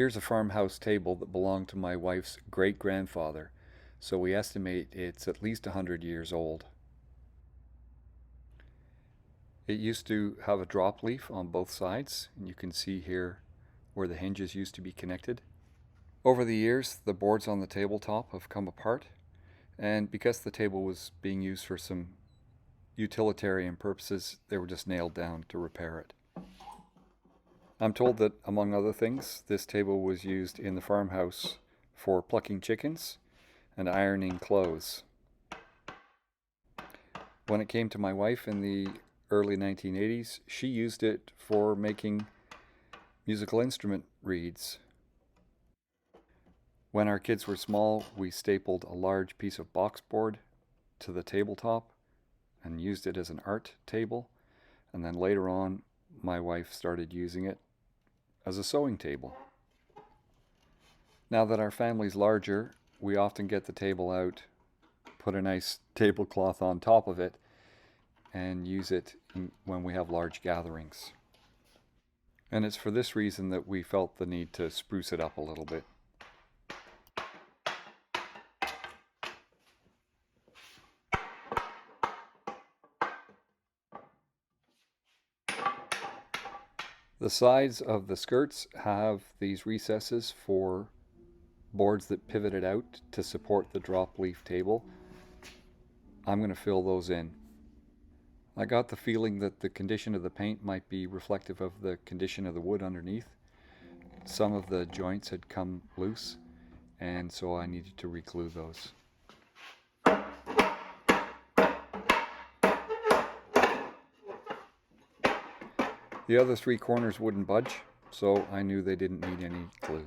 Here's a farmhouse table that belonged to my wife's great-grandfather, so we estimate it's at least 100 years old. It used to have a drop leaf on both sides, and you can see here where the hinges used to be connected. Over the years, the boards on the tabletop have come apart, and because the table was being used for some utilitarian purposes, they were just nailed down to repair it. I'm told that, among other things, this table was used in the farmhouse for plucking chickens and ironing clothes. When it came to my wife in the early 1980s, she used it for making musical instrument reeds. When our kids were small, we stapled a large piece of boxboard to the tabletop and used it as an art table. And then later on, my wife started using it as a sewing table. Now that our family's larger, we often get the table out, put a nice tablecloth on top of it, and use it when we have large gatherings. And it's for this reason that we felt the need to spruce it up a little bit. The sides of the skirts have these recesses for boards that pivoted out to support the drop leaf table. I'm going to fill those in. I got the feeling that the condition of the paint might be reflective of the condition of the wood underneath. Some of the joints had come loose, and so I needed to re-glue those. The other three corners wouldn't budge, so I knew they didn't need any glue.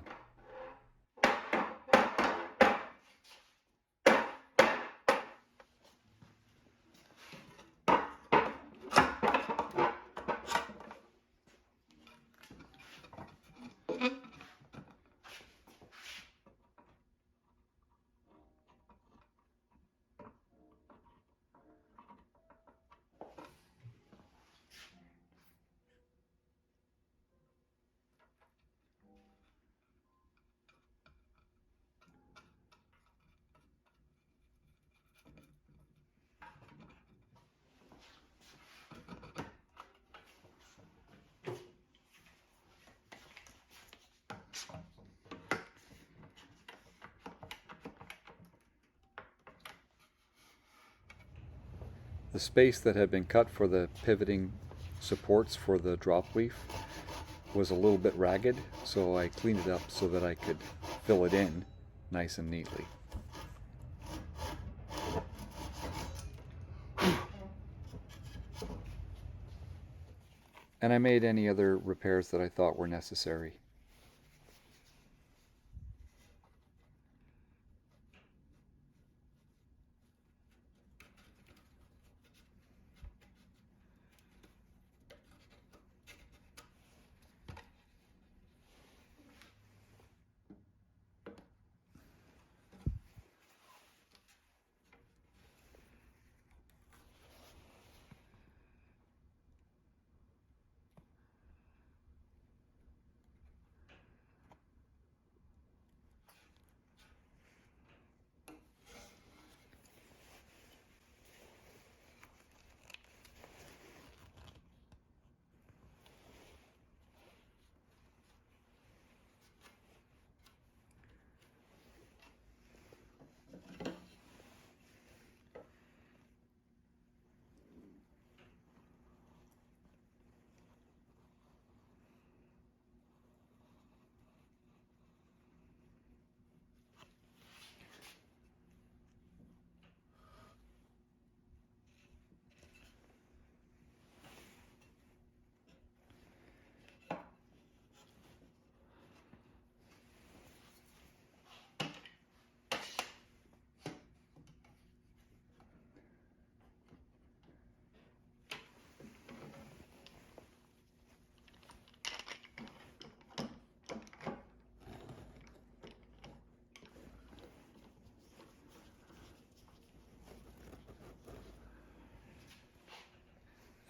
The space that had been cut for the pivoting supports for the drop leaf was a little bit ragged, so I cleaned it up so that I could fill it in nice and neatly. And I made any other repairs that I thought were necessary.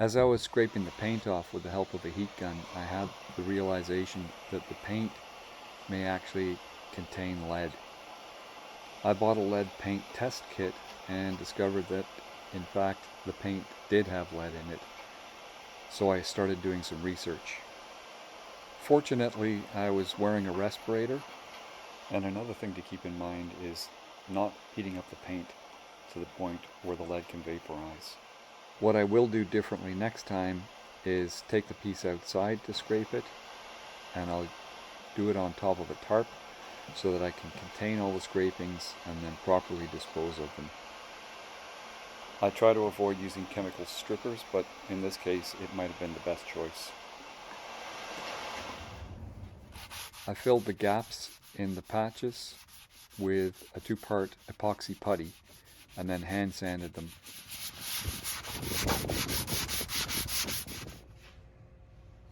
As I was scraping the paint off with the help of a heat gun, I had the realization that the paint may actually contain lead. I bought a lead paint test kit and discovered that, in fact, the paint did have lead in it. So I started doing some research. Fortunately, I was wearing a respirator, and another thing to keep in mind is not heating up the paint to the point where the lead can vaporize. What I will do differently next time is take the piece outside to scrape it, and I'll do it on top of a tarp so that I can contain all the scrapings and then properly dispose of them. I try to avoid using chemical strippers, but in this case it might have been the best choice. I filled the gaps in the patches with a 2-part epoxy putty and then hand sanded them.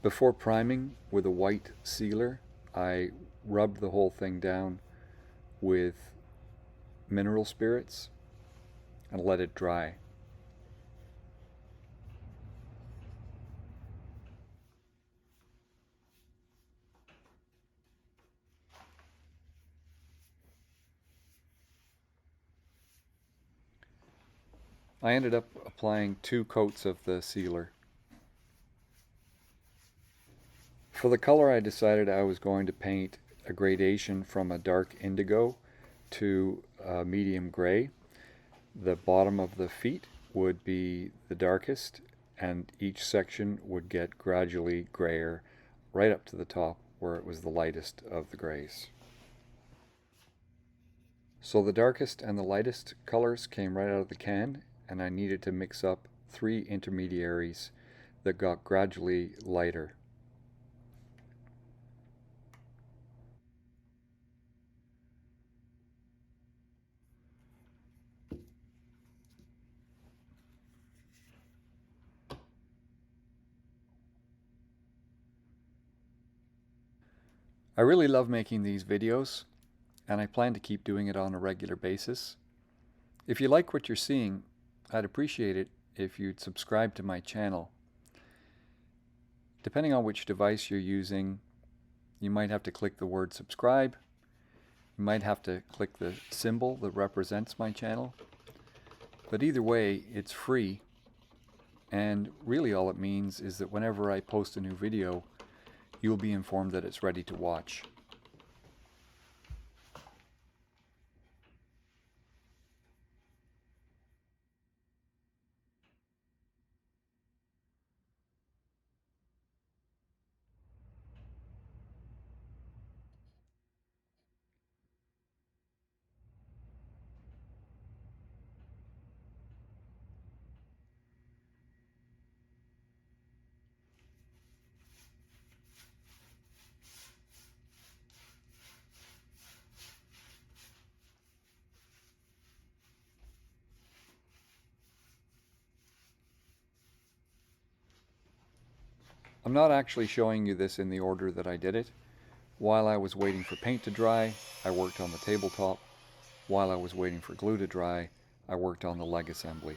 Before priming with a white sealer, I rubbed the whole thing down with mineral spirits and let it dry. I ended up applying 2 coats of the sealer. For the color, I decided I was going to paint a gradation from a dark indigo to a medium gray. The bottom of the feet would be the darkest, and each section would get gradually grayer right up to the top where it was the lightest of the grays. So the darkest and the lightest colors came right out of the can, and I needed to mix up 3 intermediaries that got gradually lighter. I really love making these videos, and I plan to keep doing it on a regular basis. If you like what you're seeing, I'd appreciate it if you'd subscribe to my channel. Depending on which device you're using, you might have to click the word subscribe. You might have to click the symbol that represents my channel. But either way, it's free, and really all it means is that whenever I post a new video, you'll be informed that it's ready to watch. I'm not actually showing you this in the order that I did it. While I was waiting for paint to dry, I worked on the tabletop. While I was waiting for glue to dry, I worked on the leg assembly.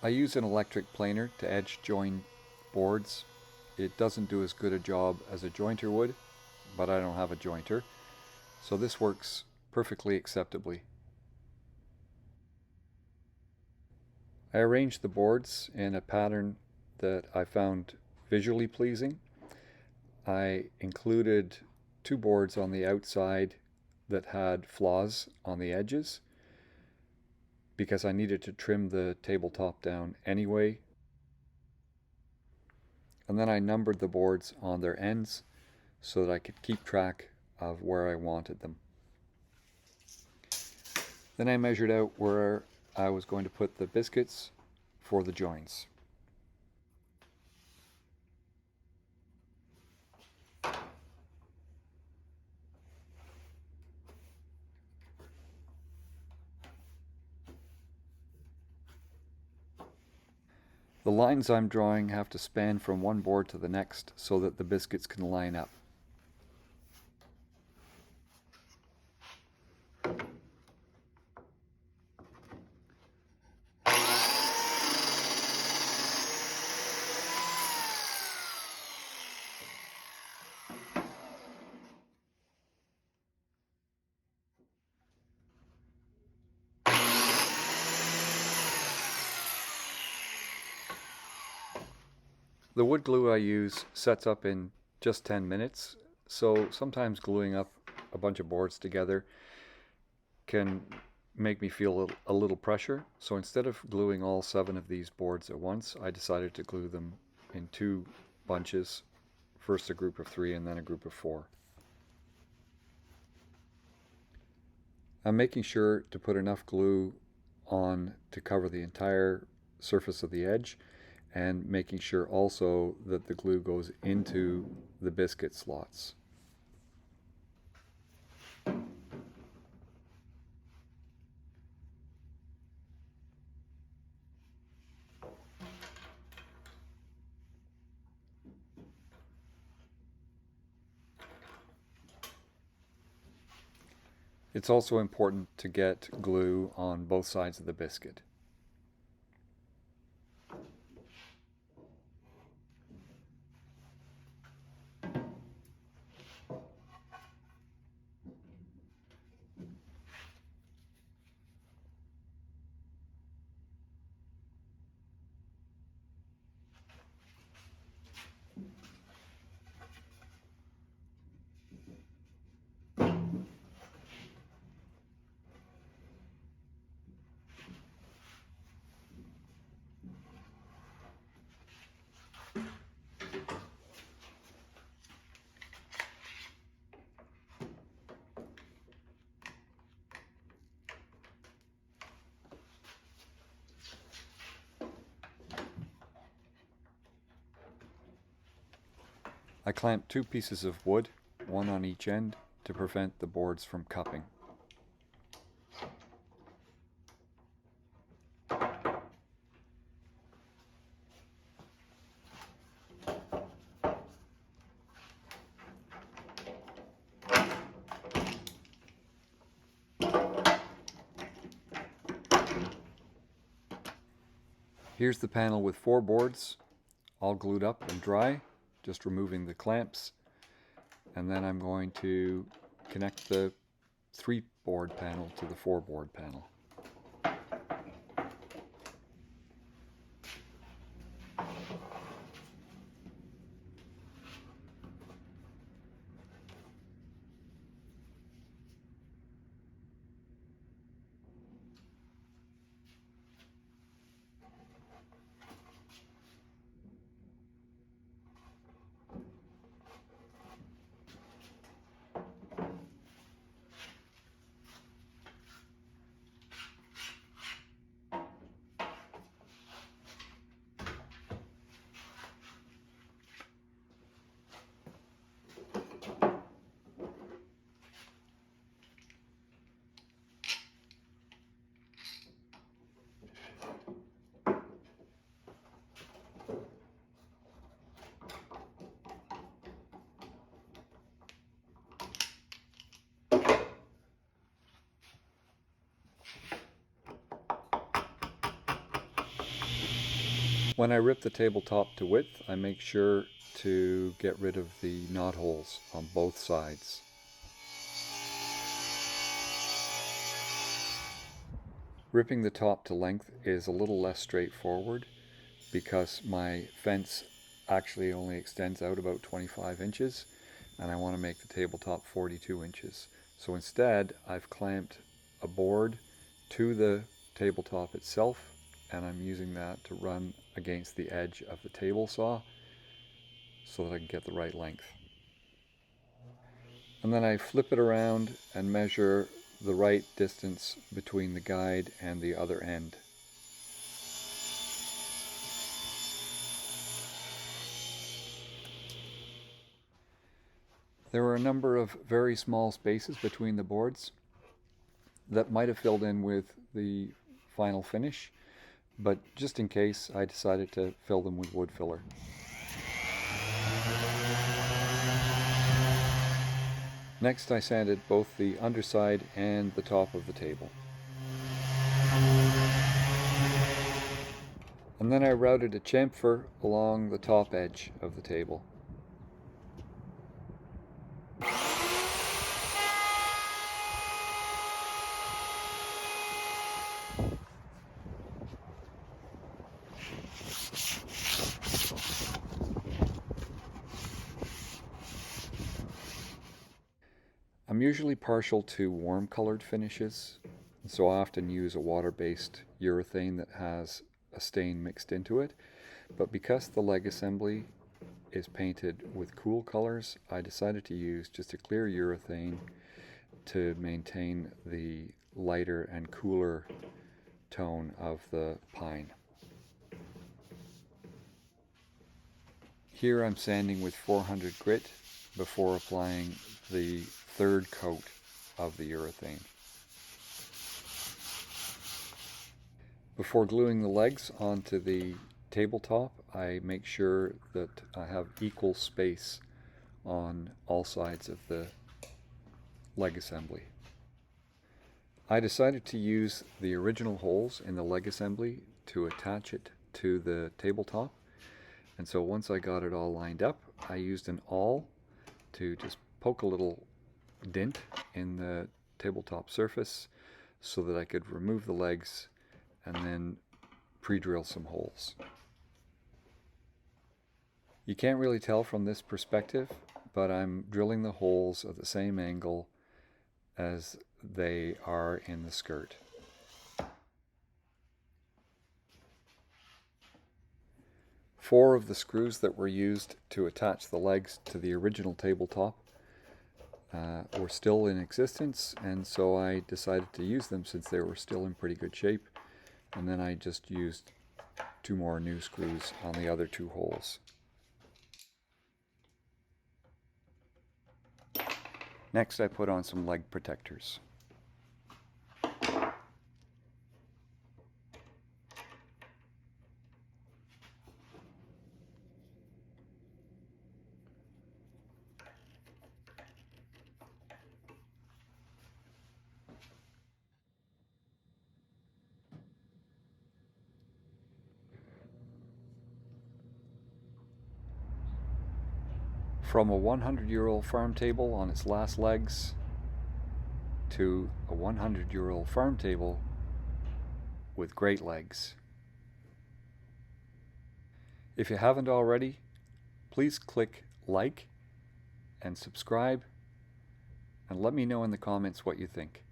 I use an electric planer to edge join boards. It doesn't do as good a job as a jointer would, but I don't have a jointer, so this works perfectly acceptably. I arranged the boards in a pattern that I found visually pleasing. I included 2 boards on the outside that had flaws on the edges because I needed to trim the tabletop down anyway. And then I numbered the boards on their ends so that I could keep track of where I wanted them. Then I measured out where I was going to put the biscuits for the joins. The lines I'm drawing have to span from one board to the next so that the biscuits can line up. The wood glue I use sets up in just 10 minutes, so sometimes gluing up a bunch of boards together can make me feel a little pressure. So instead of gluing all 7 of these boards at once, I decided to glue them in 2 bunches, first a group of 3 and then a group of 4. I'm making sure to put enough glue on to cover the entire surface of the edge, and making sure also that the glue goes into the biscuit slots. It's also important to get glue on both sides of the biscuit. I clamped 2 pieces of wood, one on each end, to prevent the boards from cupping. Here's the panel with 4 boards, all glued up and dry, just removing the clamps. And then I'm going to connect the 3 board panel to the 4 board panel. When I rip the tabletop to width, I make sure to get rid of the knot holes on both sides. Ripping the top to length is a little less straightforward because my fence actually only extends out about 25 inches and I want to make the tabletop 42 inches. So instead, I've clamped a board to the tabletop itself, and I'm using that to run against the edge of the table saw so that I can get the right length. And then I flip it around and measure the right distance between the guide and the other end. There were a number of very small spaces between the boards that might have filled in with the final finish, but just in case, I decided to fill them with wood filler. Next, I sanded both the underside and the top of the table. And then I routed a chamfer along the top edge of the table. usually partial to warm colored finishes, so I often use a water-based urethane that has a stain mixed into it, but because the leg assembly is painted with cool colors, I decided to use just a clear urethane to maintain the lighter and cooler tone of the pine. Here I'm sanding with 400 grit before applying the third coat of the urethane. Before gluing the legs onto the tabletop, I make sure that I have equal space on all sides of the leg assembly. I decided to use the original holes in the leg assembly to attach it to the tabletop, and so once I got it all lined up, I used an awl to just poke a little dent in the tabletop surface so that I could remove the legs and then pre-drill some holes. You can't really tell from this perspective, but I'm drilling the holes at the same angle as they are in the skirt. Four of the screws that were used to attach the legs to the original tabletop were still in existence, and so I decided to use them since they were still in pretty good shape, and then I just used 2 more new screws on the other 2 holes. Next I put on some leg protectors. From a 100-year-old farm table on its last legs to a 100-year-old farm table with great legs. If you haven't already, please click like and subscribe, and let me know in the comments what you think.